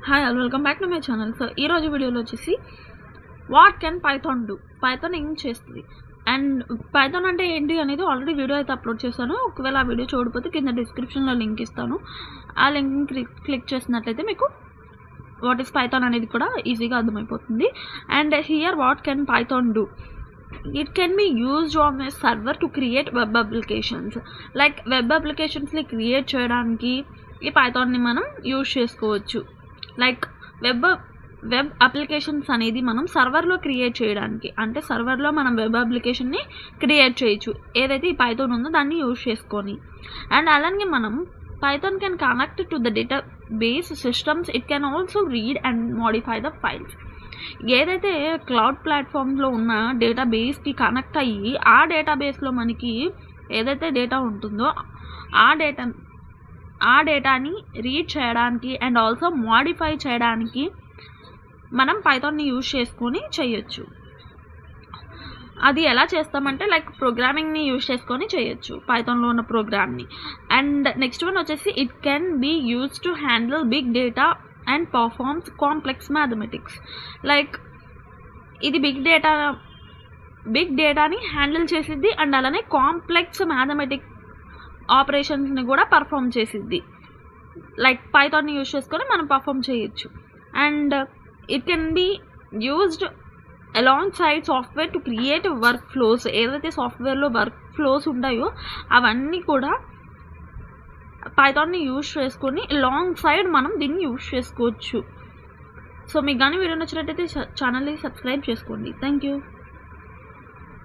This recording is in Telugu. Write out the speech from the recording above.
Hi all, welcome back to my channel. So ఈరోజు వీడియోలో వచ్చేసి what can Python do, Python ఏం చేస్తుంది అండ్ పైథాన్ అంటే ఏంటి అనేది ఆల్రెడీ వీడియో అయితే అప్లోడ్ చేశాను. ఒకవేళ ఆ వీడియో చూడకపోతే కింద డిస్క్రిప్షన్లో లింక్ ఇస్తాను. ఆ లింక్ క్లిక్ చేసినట్లయితే మీకు వాట్ ఈస్ పైథాన్ అనేది కూడా ఈజీగా అర్థమైపోతుంది. And here what can Python do, it can be used on a server to create web applications. like web applications ని క్రియేట్ చేయడానికి ఈ పైథాన్ని మనం యూజ్ చేసుకోవచ్చు. లైక్ వెబ్ అప్లికేషన్స్ అనేది మనం సర్వర్లో క్రియేట్ చేయడానికి, అంటే సర్వర్లో మనం వెబ్ అప్లికేషన్ని క్రియేట్ చేయొచ్చు ఏదైతే ఈ పైథాన్ ఉందో దాన్ని యూజ్ చేసుకొని. అండ్ అలాగే మనం Python can connect to the data base systems. It can also read and modify the files. ఏదైతే క్లౌడ్ ప్లాట్ఫామ్లో ఉన్న డేటాబేస్కి కనెక్ట్ అయ్యి ఆ డేటాబేస్లో మనకి ఏదైతే డేటా ఉంటుందో ఆ డేటాని రీడ్ చేయడానికి అండ్ ఆల్సో మోడిఫై చేయడానికి మనం పైథాన్ని యూజ్ చేసుకొని చేయొచ్చు. అది ఎలా చేస్తామంటే లైక్ ప్రోగ్రామింగ్ని యూజ్ చేసుకొని చేయొచ్చు పైథాన్లో ఉన్న ప్రోగ్రామ్ని. అండ్ నెక్స్ట్ వన్ వచ్చేసి it can be use to handle big data and performs complex mathematics. Like ఇది బిగ్ డేటాని హ్యాండిల్ చేసిద్ది అండ్ అలానే కాంప్లెక్స్ మ్యాథమెటిక్ ఆపరేషన్స్ని కూడా పర్ఫామ్ చేసిద్ది. లైక్ పైథాన్ని యూజ్ చేసుకొని మనం పర్ఫామ్ చేయొచ్చు. And it can be used alongside software to create workflows. ఏదైతే సాఫ్ట్వేర్లో వర్క్ ఫ్లోస్ ఉంటాయో అవన్నీ కూడా పైథాన్ని యూజ్ చేసుకొని లాంగ్ సైడ్ మనం దీన్ని యూజ్ చేసుకోవచ్చు. సో మీకు కానీ వీడియో నచ్చినట్టయితే ఛానల్ని సబ్స్క్రైబ్ చేసుకోండి. Thank you.